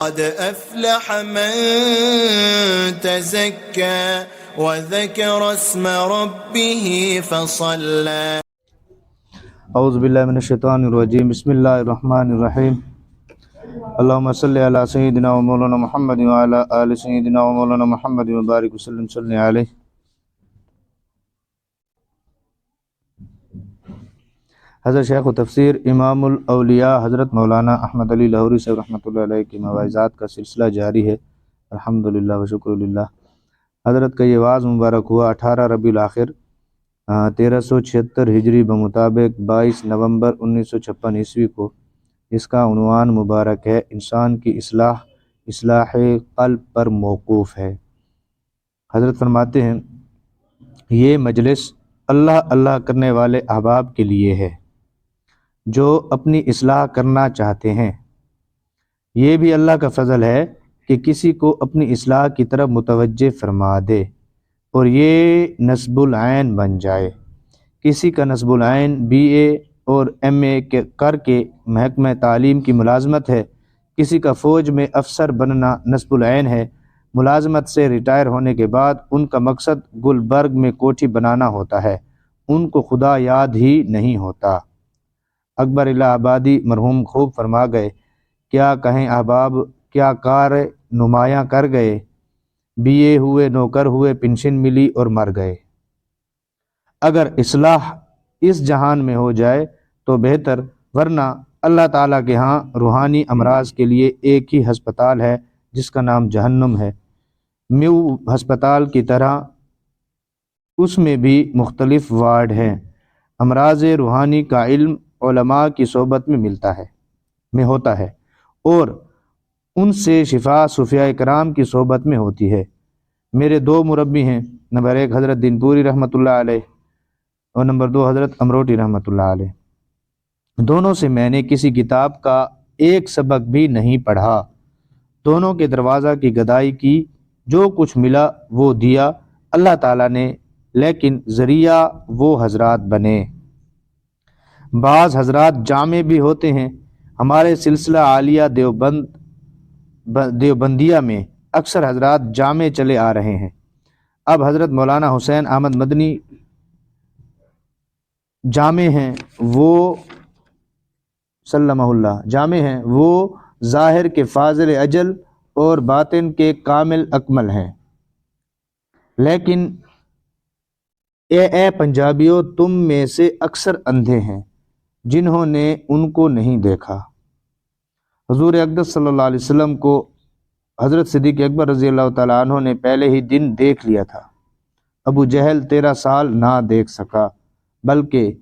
قد أفلح من تزكى وذكر اسم ربه فصلى. اعوذ باللہ من الشیطان الرجیم. بسم اللہ الرحمن الرحیم. اللہم صلی علی سیدنا و مولانا محمد و علی آل سیدنا و مولانا محمد و بارک وسلم صلی علیہ. حضرت شیخ و تفسیر امام الاولیاء حضرت مولانا احمد علی لاہوری صاحب رحمۃ اللہ علیہ کی مواعظات کا سلسلہ جاری ہے. الحمدللہ و شکر للہ. حضرت کا یہ وعظ مبارک ہوا 18 ربیع الاخر 1376 ہجری بمطابق 22 نومبر 1956 عیسوی کو. اس کا عنوان مبارک ہے انسان کی اصلاح قلب پر موقوف ہے. حضرت فرماتے ہیں یہ مجلس اللہ اللہ کرنے والے احباب کے لیے ہے جو اپنی اصلاح کرنا چاہتے ہیں. یہ بھی اللہ کا فضل ہے کہ کسی کو اپنی اصلاح کی طرف متوجہ فرما دے اور یہ نصب العین بن جائے. کسی کا نصب العین BA اور MA کر کے محکمہ تعلیم کی ملازمت ہے. کسی کا فوج میں افسر بننا نصب العین ہے. ملازمت سے ریٹائر ہونے کے بعد ان کا مقصد گلبرگ میں کوٹھی بنانا ہوتا ہے. ان کو خدا یاد ہی نہیں ہوتا. اکبر الہ آبادی مرحوم خوب فرما گئے کیا کہیں احباب کیا کار نمایاں کر گئے. BA ہوئے نوکر ہوئے پنشن ملی اور مر گئے. اگر اصلاح اس جہان میں ہو جائے تو بہتر، ورنہ اللہ تعالیٰ کے ہاں روحانی امراض کے لیے ایک ہی ہسپتال ہے جس کا نام جہنم ہے. میو ہسپتال کی طرح اس میں بھی مختلف وارڈ ہیں. امراض روحانی کا علم علماء کی صحبت میں ہوتا ہے اور ان سے شفا صوفیاء کرام کی صحبت میں ہوتی ہے. میرے 2 مربی ہیں. نمبر 1 حضرت دین پوری رحمۃ اللہ علیہ اور نمبر 2 حضرت امروٹی رحمۃ اللہ علیہ. دونوں سے میں نے کسی کتاب کا ایک سبق بھی نہیں پڑھا. دونوں کے دروازہ کی گدائی کی، جو کچھ ملا وہ دیا اللہ تعالیٰ نے، لیکن ذریعہ وہ حضرات بنے. بعض حضرات جامع بھی ہوتے ہیں. ہمارے سلسلہ عالیہ دیوبندیہ میں اکثر حضرات جامع چلے آ رہے ہیں. اب حضرت مولانا حسین احمد مدنی جامع ہیں، وہ سلمہ اللہ جامع ہیں، وہ ظاہر کے فاضل اجل اور باطن کے کامل اکمل ہیں. لیکن اے پنجابیوں، تم میں سے اکثر اندھے ہیں جنہوں نے ان کو نہیں دیکھا. حضور اقدس صلی اللہ علیہ وسلم کو حضرت صدیق اکبر رضی اللہ تعالیٰ عنہ نے پہلے ہی دن دیکھ لیا تھا. ابو جہل 13 سال نہ دیکھ سکا، بلکہ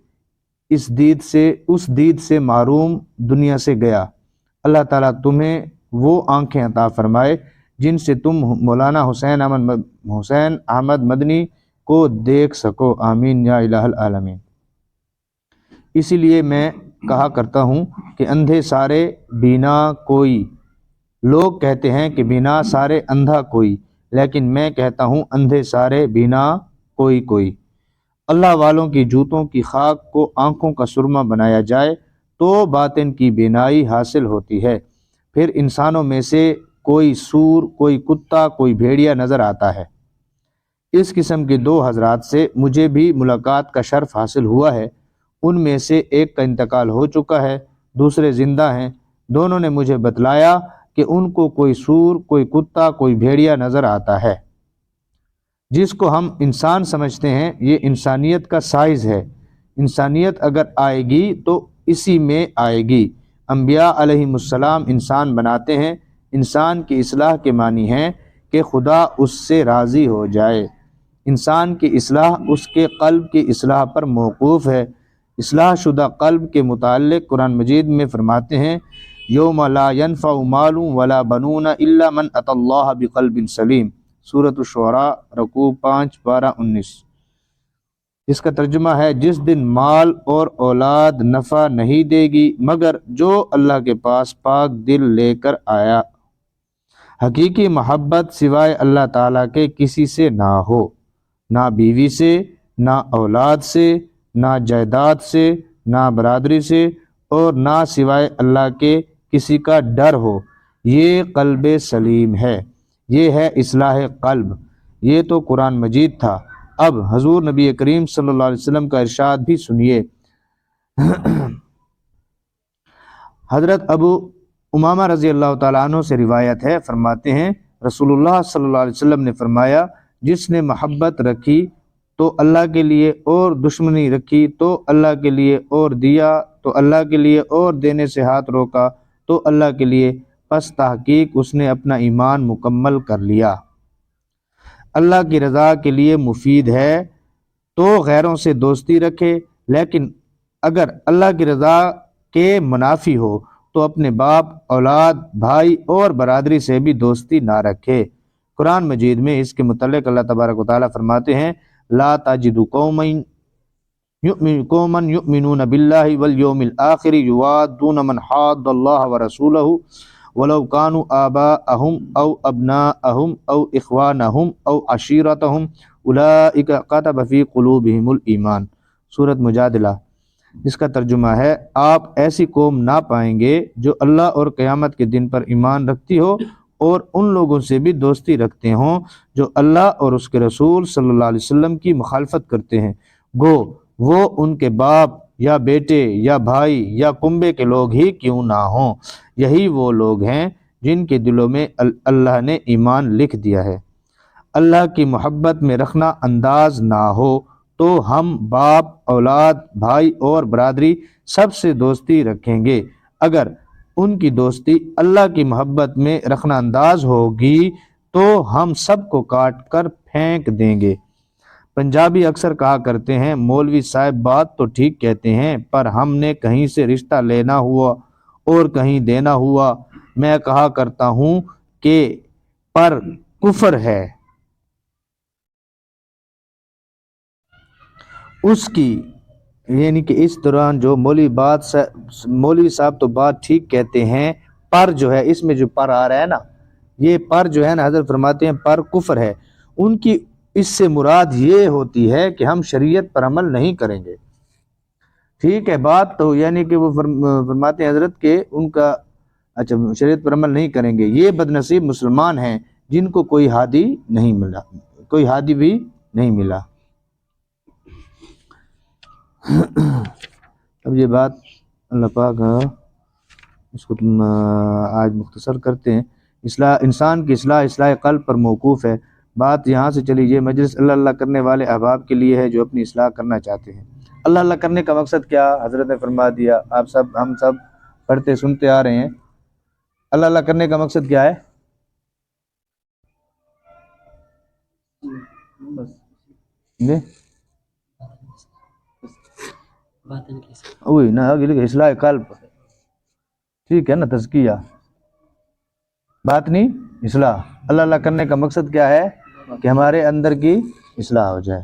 اس دید سے معروم دنیا سے گیا. اللہ تعالیٰ تمہیں وہ آنکھیں عطا فرمائے جن سے تم مولانا حسین احمد مدنی کو دیکھ سکو. آمین یا الہ العالمین. اسی لیے میں کہا کرتا ہوں کہ اندھے سارے بینا کوئی. لوگ کہتے ہیں کہ بینا سارے اندھا کوئی، لیکن میں کہتا ہوں اندھے سارے بینا کوئی. اللہ والوں کی جوتوں کی خاک کو آنکھوں کا سرما بنایا جائے تو باطن کی بینائی حاصل ہوتی ہے. پھر انسانوں میں سے کوئی سور، کوئی کتا، کوئی بھیڑیا نظر آتا ہے. اس قسم کے 2 حضرات سے مجھے بھی ملاقات کا شرف حاصل ہوا ہے. ان میں سے ایک کا انتقال ہو چکا ہے، دوسرے زندہ ہیں. دونوں نے مجھے بتلایا کہ ان کو کوئی سور، کوئی کتا، کوئی بھیڑیا نظر آتا ہے. جس کو ہم انسان سمجھتے ہیں یہ انسانیت کا سائز ہے. انسانیت اگر آئے گی تو اسی میں آئے گی. انبیاء علیہم السلام انسان بناتے ہیں. انسان کی اصلاح کے معنی ہے کہ خدا اس سے راضی ہو جائے. انسان کی اصلاح اس کے قلب کی اصلاح پر موقوف ہے. اصلاح شدہ قلب کے متعلق قرآن مجید میں فرماتے ہیں یوم لا ینفع مال ولا بنون الا من اتی اللہ بقلب سلیم. سورۃ الشعراء رکوع 5 12 19. اس کا ترجمہ ہے جس دن مال اور اولاد نفع نہیں دے گی مگر جو اللہ کے پاس پاک دل لے کر آیا. حقیقی محبت سوائے اللہ تعالیٰ کے کسی سے نہ ہو، نہ بیوی سے، نہ اولاد سے، نہ جائیداد سے، نہ برادری سے، اور نہ سوائے اللہ کے کسی کا ڈر ہو. یہ قلب سلیم ہے، یہ ہے اصلاح قلب۔ یہ تو قرآن مجید تھا، اب حضور نبی کریم صلی اللہ علیہ وسلم کا ارشاد بھی سنیے۔ حضرت ابو امامہ رضی اللہ تعالیٰ عنہ سے روایت ہے، فرماتے ہیں رسول اللہ صلی اللہ علیہ وسلم نے فرمایا، جس نے محبت رکھی تو اللہ کے لیے اور دشمنی رکھی تو اللہ کے لیے اور دیا تو اللہ کے لیے اور دینے سے ہاتھ روکا تو اللہ کے لیے، پس تحقیق اس نے اپنا ایمان مکمل کر لیا۔ اللہ کی رضا کے لیے مفید ہے تو غیروں سے دوستی رکھے، لیکن اگر اللہ کی رضا کے منافی ہو تو اپنے باپ، اولاد، بھائی اور برادری سے بھی دوستی نہ رکھے۔ قرآن مجید میں اس کے متعلق اللہ تبارک و تعالیٰ فرماتے ہیں، لا تجد قوما یؤمنون باللہ والیوم الآخر یوادون من حاد اللہ ورسولہ ولو كانوا آباءهم او ابناءهم او اخوانهم او عشیرتهم اولئک كتب في قلوبهم الایمان۔ سورۃ مجادلہ، جس کا ترجمہ ہے، آپ ایسی قوم نہ پائیں گے جو اللہ اور قیامت کے دن پر ایمان رکھتی ہو اور ان لوگوں سے بھی دوستی رکھتے ہوں جو اللہ اور اس کے رسول صلی اللہ علیہ وسلم کی مخالفت کرتے ہیں، گو وہ ان کے باپ یا بیٹے یا بھائی یا کنبے کے لوگ ہی کیوں نہ ہوں، یہی وہ لوگ ہیں جن کے دلوں میں اللہ نے ایمان لکھ دیا ہے۔ اللہ کی محبت میں رخنہ انداز نہ ہو تو ہم باپ، اولاد، بھائی اور برادری سب سے دوستی رکھیں گے۔ اگر ان کی دوستی اللہ کی محبت میں رخنہ انداز ہوگی تو ہم سب کو کاٹ کر پھینک دیں گے۔ پنجابی اکثر کہا کرتے ہیں، مولوی صاحب بات تو ٹھیک کہتے ہیں، پر ہم نے کہیں سے رشتہ لینا ہوا اور کہیں دینا ہوا، میں کہا کرتا ہوں کہ پر کفر ہے۔ اس کی یعنی کہ اس دوران جو مولوی صاحب تو بات ٹھیک کہتے ہیں، پر جو ہے اس میں جو پر آ رہا ہے نا، یہ پر جو ہے نا حضرت فرماتے ہیں پر کفر ہے۔ ان کی اس سے مراد یہ ہوتی ہے کہ ہم شریعت پر عمل نہیں کریں گے، ٹھیک ہے بات تو، یعنی کہ وہ فرماتے ہیں حضرت کہ ان کا اچھا شریعت پر عمل نہیں کریں گے، یہ بد نصیب مسلمان ہیں جن کو کوئی ہادی نہیں ملا، کوئی ہادی بھی نہیں ملا۔ اب یہ بات اللہ پاک اس کو آج مختصر کرتے ہیں۔ انسان کی اصلاح قلب پر موقوف ہے۔ بات یہاں سے چلی، یہ مجلس اللہ اللہ کرنے والے احباب کے لیے ہے جو اپنی اصلاح کرنا چاہتے ہیں۔ اللہ اللہ کرنے کا مقصد کیا حضرت نے فرما دیا، ہم سب پڑھتے سنتے آ رہے ہیں۔ اللہ اللہ کرنے کا مقصد کیا ہے؟ وہی نا اصلاح قلب، ٹھیک ہے نا، تزکیہ بات نہیں اصلاح۔ اللہ اللہ کرنے کا مقصد کیا ہے کہ ہمارے اندر کی اصلاح ہو جائے،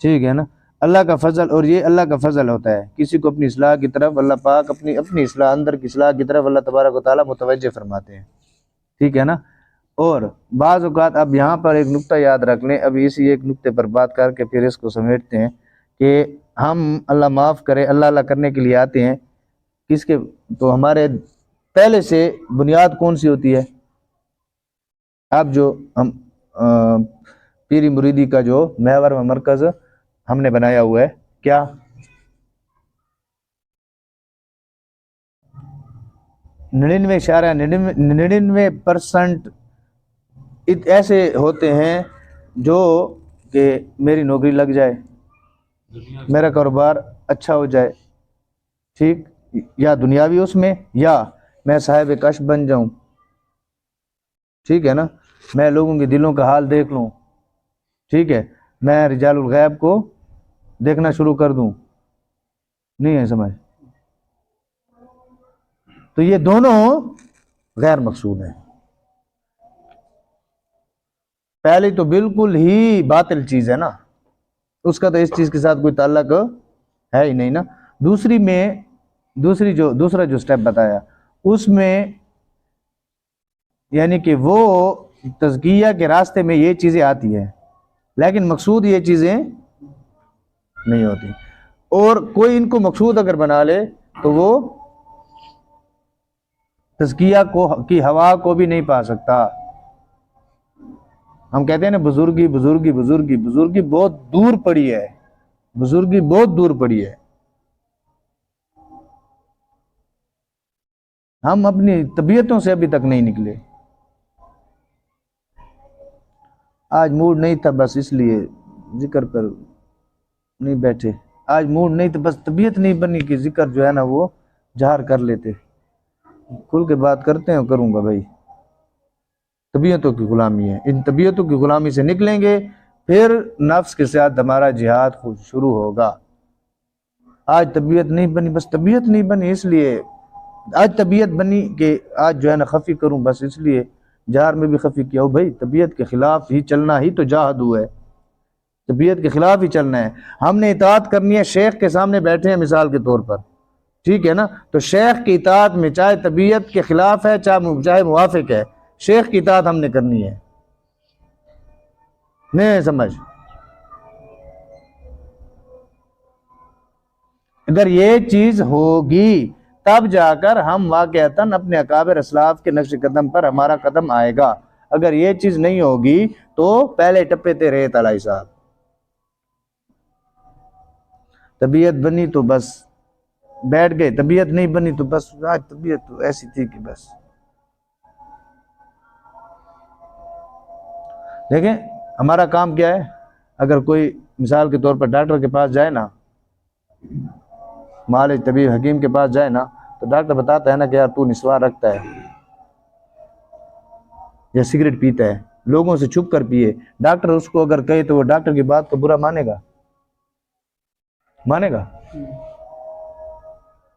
ٹھیک ہے نا۔ اللہ کا فضل، اور یہ اللہ کا فضل ہوتا ہے، کسی کو اپنی اصلاح کی طرف اللہ پاک اپنی اصلاح، اندر کی اصلاح کی طرف اللہ تبارک و تعالیٰ متوجہ فرماتے ہیں، ٹھیک ہے نا۔ اور بعض اوقات اب یہاں پر ایک نقطہ یاد رکھ لیں، ابھی اسی ایک نقطے پر بات کر کے پھر اس کو سمیٹتے ہیں کہ ہم اللہ معاف کرے اللہ اللہ کرنے کے لیے آتے ہیں کس کے، تو ہمارے پہلے سے بنیاد کون سی ہوتی ہے؟ اب جو ہم پیری مریدی کا جو محور و مرکز ہم نے بنایا ہوا ہے، کیا 99.99% ایسے ہوتے ہیں جو کہ میری نوکری لگ جائے، میرا کاروبار اچھا ہو جائے، ٹھیک، یا دنیاوی اس میں، یا میں صاحب کشف بن جاؤں، ٹھیک ہے نا، میں لوگوں کے دلوں کا حال دیکھ لوں، ٹھیک ہے، میں رجال الغیب کو دیکھنا شروع کر دوں، نہیں ہے سمجھ؟ تو یہ دونوں غیر مقصود ہیں۔ پہلی تو بالکل ہی باطل چیز ہے نا، اس کا تو اس چیز کے ساتھ کوئی تعلق ہے ہی نہیں نا۔ دوسرا جو سٹیپ بتایا اس میں یعنی کہ وہ تزکیہ کے راستے میں یہ چیزیں آتی ہیں، لیکن مقصود یہ چیزیں نہیں ہوتی، اور کوئی ان کو مقصود اگر بنا لے تو وہ تزکیہ کی ہوا کو بھی نہیں پا سکتا۔ ہم کہتے ہیں نا بزرگی بزرگی بزرگی، بزرگی بہت دور پڑی ہے، بزرگی بہت دور پڑی ہے۔ ہم اپنی طبیعتوں سے ابھی تک نہیں نکلے۔ آج موڈ نہیں تھا، بس اس لیے ذکر پر نہیں بیٹھے۔ آج موڈ نہیں تھا، بس طبیعت نہیں بنی کہ ذکر جو ہے نا وہ جہر کر لیتے۔ کھل کے بات کرتے ہیں، کروں گا بھائی۔ طبیعتوں کی غلامی ہے، ان طبیعتوں کی غلامی سے نکلیں گے، پھر نفس کے ساتھ ہمارا جہاد خود شروع ہوگا۔ آج طبیعت نہیں بنی، بس طبیعت نہیں بنی اس لیے، آج طبیعت بنی کہ آج جو ہے نا خفی کروں، بس اس لیے جہار میں بھی خفی کیا ہو۔ بھائی طبیعت کے خلاف ہی چلنا ہی تو جہاد ہے، طبیعت کے خلاف ہی چلنا ہے۔ ہم نے اطاعت کرنی ہے، شیخ کے سامنے بیٹھے ہیں مثال کے طور پر، ٹھیک ہے نا، تو شیخ کی اطاعت میں چاہے طبیعت کے خلاف ہے چاہے موافق ہے، شیخ کی اطاعت ہم نے کرنی ہے۔ نہیں سمجھ؟ اگر یہ چیز ہوگی تب جا کر ہم واقعتاً اپنے اکابر اسلاف کے نقش قدم پر ہمارا قدم آئے گا۔ اگر یہ چیز نہیں ہوگی تو پہلے ٹپے تے رہے تلائی صاحب۔ طبیعت بنی تو بس بیٹھ گئے، طبیعت نہیں بنی تو بس آج طبیعت تو ایسی تھی کہ بس۔ دیکھیں ہمارا کام کیا ہے، اگر کوئی مثال کے طور پر ڈاکٹر کے پاس جائے نا، معالج طبیب حکیم کے پاس جائے نا، تو ڈاکٹر بتاتا ہے نا کہ یار تو نسوار رکھتا ہے یا سگریٹ پیتا ہے، لوگوں سے چھپ کر پیے، ڈاکٹر اس کو اگر کہے تو وہ ڈاکٹر کی بات کو برا مانے گا؟ مانے گا؟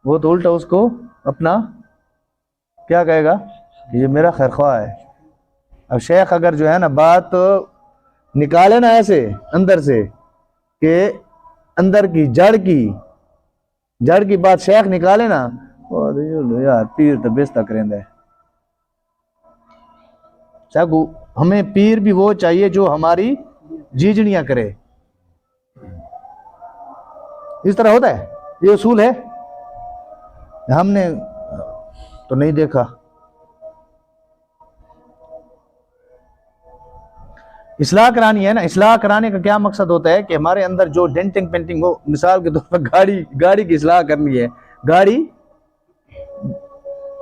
وہ تو الٹا اس کو اپنا کیا کہے گا کہ یہ میرا خیر خواہ ہے۔ اب شیخ اگر جو ہے نا بات نکالے نا ایسے اندر سے کہ اندر کی جڑ کی بات شیخ نکالے نا، یار پیر تو بیستہ کریں ہے۔ ہمیں پیر بھی وہ چاہیے جو ہماری جیجڑیاں کرے۔ اس طرح ہوتا ہے، یہ اصول ہے، ہم نے تو نہیں دیکھا۔ اصلاح کرانی ہے نا، اصلاح کرانے کا کیا مقصد ہوتا ہے کہ ہمارے اندر جو ڈینٹنگ پینٹنگ ہو، مثال کے طور پر گاڑی کی اصلاح کرنی ہے، گاڑی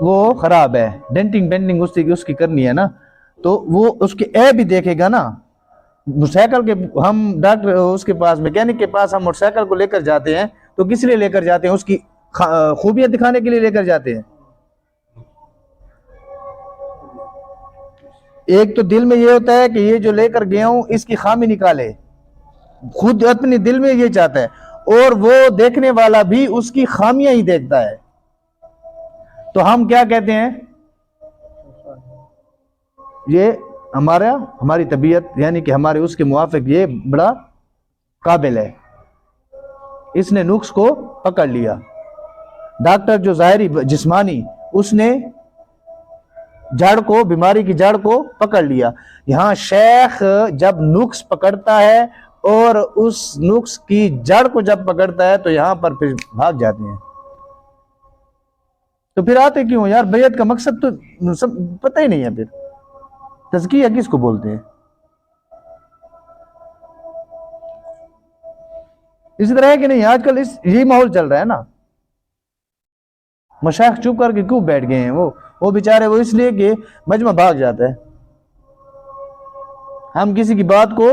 وہ خراب ہے، ڈینٹنگ پینٹنگ اس کی کرنی ہے نا، تو وہ اس کے عیب بھی دیکھے گا نا۔ موٹرسائیکل کے ہم ڈاکٹر اس کے پاس میکینک کے پاس ہم موٹر سائیکل کو لے کر جاتے ہیں تو کس لیے لے کر جاتے ہیں؟ اس کی خوبیاں دکھانے کے لیے لے کر جاتے ہیں۔ ایک تو دل میں یہ ہوتا ہے کہ یہ جو لے کر گیا ہوں اس کی خامی نکالے، خود اپنے دل میں یہ چاہتا ہے، اور وہ دیکھنے والا بھی اس کی خامیاں ہی دیکھتا ہے۔ تو ہم کیا کہتے ہیں؟ یہ ہماری طبیعت یعنی کہ ہمارے اس کے موافق یہ بڑا قابل ہے، اس نے نقص کو پکڑ لیا۔ ڈاکٹر جو ظاہری جسمانی، اس نے جڑ کو، بیماری کی جڑ کو پکڑ لیا۔ یہاں شیخ جب نقص پکڑتا ہے اور اس نقص کی جڑ کو جب پکڑتا ہے تو یہاں پر پھر بھاگ جاتے ہیں۔ تو پھر آتے کیوں یار؟ بیعت کا مقصد تو پتہ ہی نہیں ہے۔ پھر تزکیہ کس کو بولتے ہیں؟ اسی طرح ہے کہ نہیں؟ آج کل یہ ماحول چل رہا ہے نا، مشائخ چپ کر کے کیوں بیٹھ گئے ہیں؟ وہ بیچارے وہ اس لیے کہ مجمع بھاگ جاتا ہے۔ ہم کسی کی بات کو،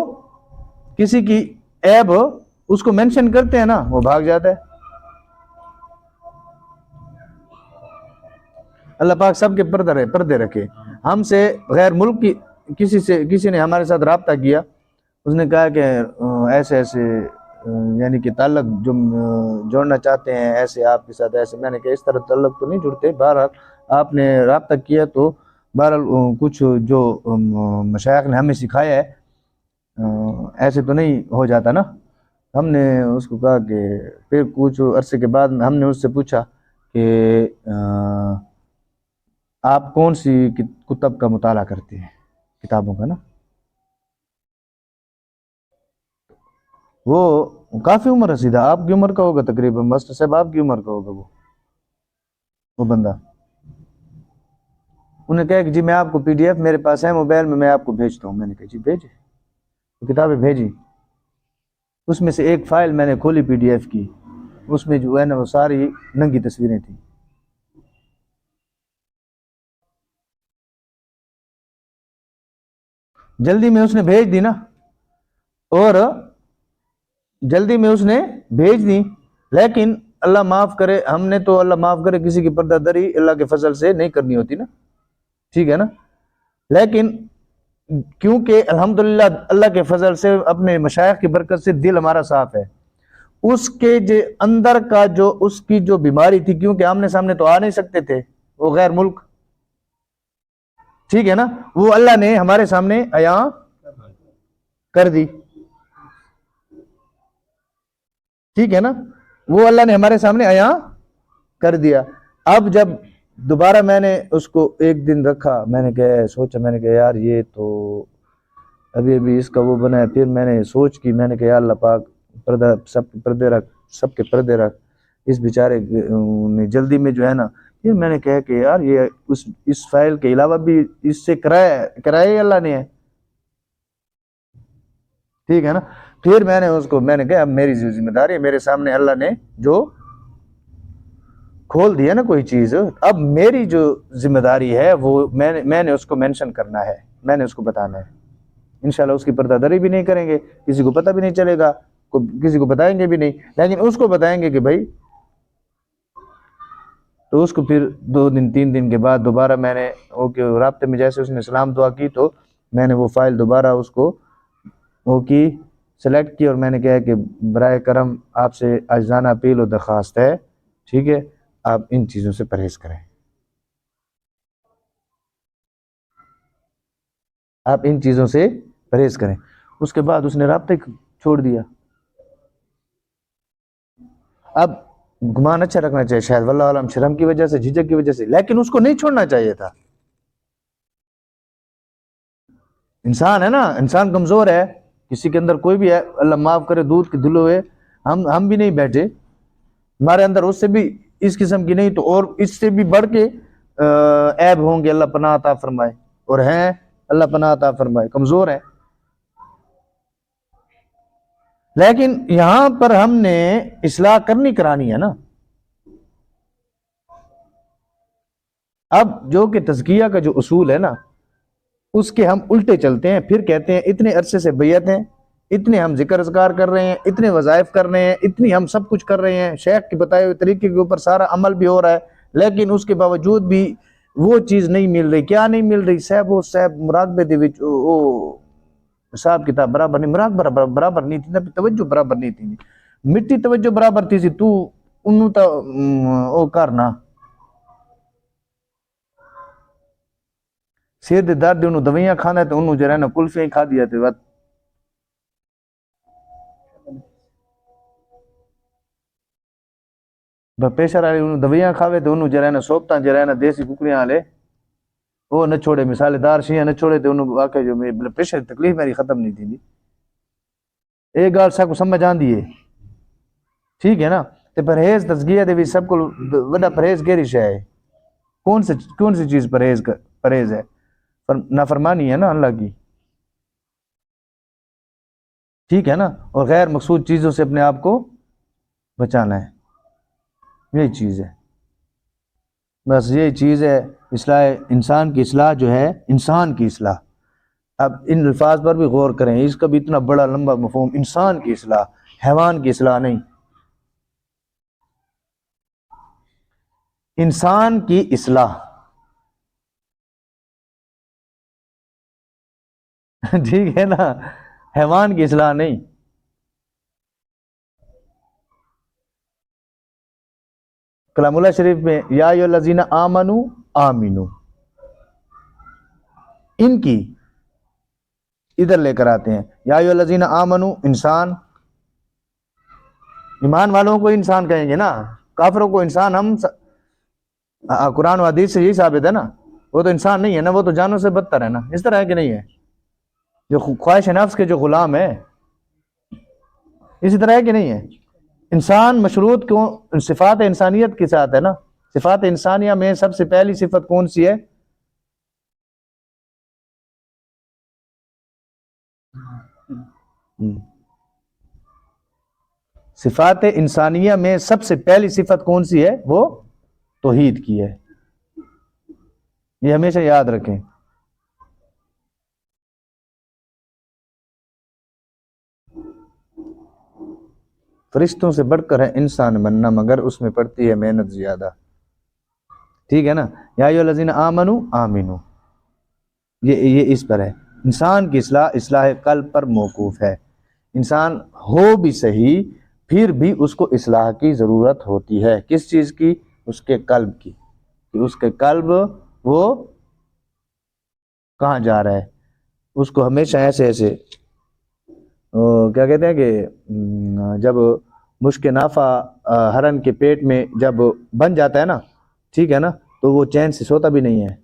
کسی کی عیب اس کو مینشن کرتے ہیں نا، وہ بھاگ جاتا ہے۔ اللہ پاک سب کے پردے رکھے۔ ہم سے غیر ملک کی کسی نے ہمارے ساتھ رابطہ کیا، اس نے کہا کہ ایسے یعنی کہ تعلق جو جوڑنا چاہتے ہیں ایسے آپ کے ساتھ ایسے۔ میں نے کہا اس طرح تعلق تو نہیں جڑتے، بہرحال آپ نے رابطہ کیا تو بہرحال کچھ جو مشائخ نے ہمیں سکھایا ہے ایسے تو نہیں ہو جاتا نا۔ ہم نے اس کو کہا کہ پھر کچھ عرصے کے بعد ہم نے اس سے پوچھا کہ آپ کون سی کتب کا مطالعہ کرتے ہیں؟ کتابوں کا نا۔ وہ کافی عمر رسیدہ، آپ کی عمر کا ہوگا تقریباً، ماسٹر صاحب آپ کی عمر کا ہوگا وہ بندہ۔ انہوں نے کہا کہ جی میں آپ کو پی ڈی ایف میرے پاس ہے موبائل میں آپ کو بھیجتا ہوں. میں نے کہا جی بھیجے. تو کتابیں بھیجی. اس میں سے ایک فائل میں نے کھولی پی ڈی ایف کی, اس میں جو ہے نا وہ ساری ننگی تصویریں تھیں. جلدی میں اس نے بھیج دی نا, اور جلدی میں اس نے بھیج دی, لیکن اللہ معاف کرے, ہم نے تو اللہ معاف کرے کسی کی پردہ دری اللہ کے فضل سے نہیں کرنی ہوتی نا, ٹھیک ہے نا. لیکن کیونکہ الحمدللہ اللہ کے فضل سے اپنے مشائخ کی برکت سے دل ہمارا صاف ہے, اس کے جو اندر کا جو اس کی جو بیماری تھی, کیونکہ آمنے سامنے تو آ نہیں سکتے تھے, وہ غیر ملک, ٹھیک ہے نا, وہ اللہ نے ہمارے سامنے عیاں کر دی, ٹھیک ہے نا, وہ اللہ نے ہمارے سامنے عیاں کر دیا. اب جب دوبارہ میں نے اس کو ایک دن رکھا, میں نے کہا سوچا, میں نے کہا یار یہ تو ابھی اس کا وہ بنا ہے. پھر میں نے سوچ کی, میں نے کہا یا اللہ پاک پردہ سب کے پردے رکھ, سب کے پردے رکھ, اس بیچارے نے جلدی میں جو ہے نا. پھر میں نے کہا کہ یار یہ اس فائل کے علاوہ بھی اس سے کرائے اللہ نے ہے, ٹھیک ہے نا. پھر میں نے اس کو, میں نے کہا اب میری ذمہ داری ہے, میرے سامنے اللہ نے جو کھول دیا نا کوئی چیز, اب میری جو ذمہ داری ہے وہ میں نے اس کو مینشن کرنا ہے, میں نے اس کو بتانا ہے. انشاءاللہ اس کی پردہ دری بھی نہیں کریں گے, کسی کو پتہ بھی نہیں چلے گا, کسی کو بتائیں گے بھی نہیں, لیکن اس کو بتائیں گے کہ بھائی. تو اس کو پھر 2 دن 3 دن کے بعد دوبارہ میں نے رابطے میں جیسے اس نے سلام دعا کی, تو میں نے وہ فائل دوبارہ اس کو سلیکٹ کی, اور میں نے کہا کہ برائے کرم آپ سے عاجزانہ اپیل و درخواست ہے, ٹھیک ہے, آپ ان چیزوں سے پرہیز کریں, آپ ان چیزوں سے پرہیز کریں. اس کے بعد اس نے رابطہ چھوڑ دیا. اب گمان اچھا رکھنا چاہیے, شاید واللہ عالم شرم کی وجہ سے, جھجک کی وجہ سے, لیکن اس کو نہیں چھوڑنا چاہیے تھا. انسان ہے نا, انسان کمزور ہے, کسی کے اندر کوئی بھی ہے, اللہ معاف کرے دودھ کے دھلے ہوئے ہم بھی نہیں بیٹھے, ہمارے اندر اس سے بھی اس قسم کی نہیں تو اور اس سے بھی بڑھ کے عیب ہوں گے, اللہ پناہ عطا فرمائے, اور ہیں اللہ پناہ عطا فرمائے, کمزور ہے. لیکن یہاں پر ہم نے اصلاح کرانی ہے نا. اب جو کہ تزکیہ کا جو اصول ہے نا, اس کے ہم الٹے چلتے ہیں, پھر کہتے ہیں اتنے عرصے سے بیعت ہیں, اتنے ہم ذکر اذکار کر رہے ہیں, اتنے وظائف کر رہے ہیں, اتنی ہم سب کچھ کر رہے ہیں, شیخ کے بتائے ہوئے طریقے کے اوپر سارا عمل بھی ہو رہا ہے, لیکن اس کے باوجود بھی وہ چیز نہیں مل رہی. کیا نہیں مل رہی؟ صاحب مراقبے دے وچ او حساب کتاب برابر نہیں, مراقبہ برابر نہیں تھی, توجہ برابر نہیں تھی, مٹی توجہ برابر تھی سی, تو انہوں تا او کرنا سیر دے درد دے انہوں دویاں کھانا ہے, تو انہوں جو رہنا کلفیاں کھا دیا تھے. پریشر والے انہوں دویاں کھاوے, تو انہوں جو رہنا سوپتاں جو رہنا دیسی ککڑیاں والے وہ نہ چھوڑے, مثال دار شیاں نہ چھوڑے, تو انہوں آکے جو میری بلڈ پریشر تکلیف میری ختم نہیں تھی. ایک گال سا کو سمجھ آن دیئے, ٹھیک ہے نا. تے پرہیز تزکیہ دے بھی سب کو بڑا پرہیز کیری شے ہے, کون سی چیز پرہیز ہے؟ نافرمانی ہے نا اللہ کی, ٹھیک ہے نا, اور غیر مقصود چیزوں سے اپنے آپ کو بچانا ہے, یہی چیز ہے, بس یہی چیز ہے. اصلاح انسان کی اصلاح جو ہے, انسان کی اصلاح, اب ان الفاظ پر بھی غور کریں, اس کا بھی اتنا بڑا لمبا مفہوم, انسان کی اصلاح, حیوان کی اصلاح نہیں, انسان کی اصلاح, ٹھیک ہے نا, حیوان کی اصلاح نہیں. کلام اللہ شریف میں یا ایھا الذین آمنوا آمنوا, ان کی ادھر لے کر آتے ہیں, یا ایھا الذین آمنوا, انسان, ایمان والوں کو انسان کہیں گے نا, کافروں کو انسان ہم قرآن و حدیث سے یہی ثابت ہے نا, وہ تو انسان نہیں ہے نا, وہ تو جانوں سے بدتر ہے نا. اس طرح ہے کہ نہیں ہے, جو خواہش نفس کے جو غلام ہے, اسی طرح ہے کہ نہیں ہے. انسان مشروط کیوں صفات انسانیت کے ساتھ ہے نا. صفات انسانیہ میں سب سے پہلی صفت کون سی ہے؟ صفات انسانیہ میں سب سے پہلی صفت کون سی ہے؟ وہ توحید کی ہے، یہ ہمیشہ یاد رکھیں۔ فرشتوں سے بڑھ کر ہے انسان بننا، مگر اس میں پڑتی ہے محنت زیادہ، ٹھیک ہے نا؟ یا ایھا الذین آمنوا آمنوا، یہ اس پر ہے۔ انسان کی اصلاح قلب پر موقوف ہے۔ انسان ہو بھی صحیح، پھر بھی اس کو اصلاح کی ضرورت ہوتی ہے۔ کس چیز کی؟ اس کے قلب کی، کہ اس کے قلب وہ کہاں جا رہا ہے، اس کو ہمیشہ ایسے کیا کہتے ہیں کہ جب مشک نافع ہرن کے پیٹ میں جب بن جاتا ہے نا، ٹھیک ہے نا، تو وہ چین سے سوتا بھی نہیں ہے،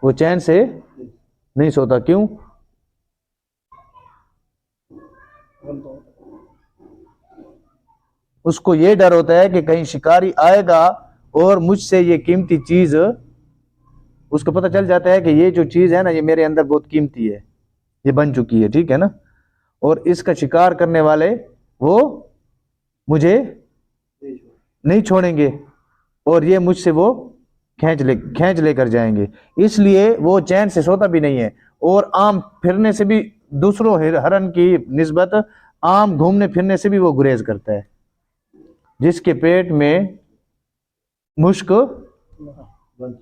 وہ چین سے نہیں سوتا۔ کیوں؟ اس کو یہ ڈر ہوتا ہے کہ کہیں شکاری آئے گا اور مجھ سے یہ قیمتی چیز، اس کو پتہ چل جاتا ہے کہ یہ جو چیز ہے نا یہ میرے اندر بہت قیمتی ہے، یہ بن چکی ہے، ٹھیک ہے نا، اور اس کا شکار کرنے والے وہ مجھے نہیں چھوڑیں گے اور یہ مجھ سے وہ کھینچ لے کر جائیں گے، اس لیے وہ چین سے سوتا بھی نہیں ہے، اور عام پھرنے سے بھی، دوسروں ہرن کی نسبت عام گھومنے پھرنے سے بھی وہ گریز کرتا ہے۔ جس کے پیٹ میں مشک،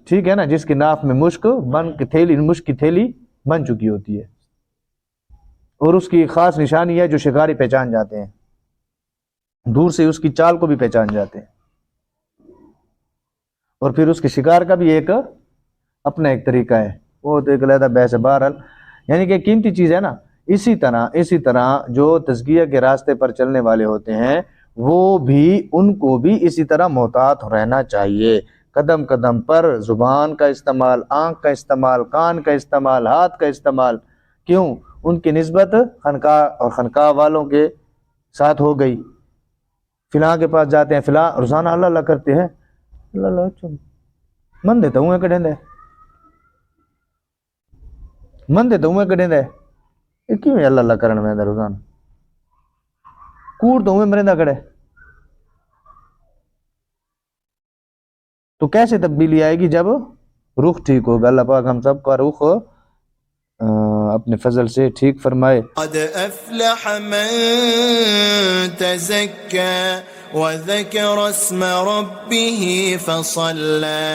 ٹھیک ہے نا، جس کی ناف میں مشک کی تھیلی بن چکی ہوتی ہے، اور اس کی خاص نشانی ہے جو شکاری پہچان جاتے ہیں، دور سے اس کی چال کو بھی پہچان جاتے ہیں، اور پھر اس کے شکار کا بھی ایک اپنا ایک طریقہ ہے، وہ تو ایک علیحدہ بحث ہے۔ بہرحال یعنی کہ قیمتی چیز ہے نا، اسی طرح جو تزکیہ کے راستے پر چلنے والے ہوتے ہیں وہ بھی، ان کو بھی اسی طرح محتاط رہنا چاہیے، قدم قدم پر زبان کا استعمال، آنکھ کا استعمال، کان کا استعمال، ہاتھ کا استعمال۔ کیوں؟ ان کی نسبت خانقاہ اور خانقاہ والوں کے ساتھ ہو گئی، فلاں کے پاس جاتے ہیں، فلاں روزانہ اللہ اللہ کرتے ہیں، اللہ اللہ من دیتا ہوں کڑیں دے، من دیتا ہوں کڑیں دے، یہ کیوں اللہ اللہ کرن میں روزانہ کوڑ تو ہوئے مرندہ کڑے، تو کیسے تبدیلی آئے گی؟ جب رخ ٹھیک ہوگا۔ اللہ پاک ہم سب کا رخ اپنے فضل سے ٹھیک فرمائے۔ قد افلح من تزكى وذكر اسم ربه فصلى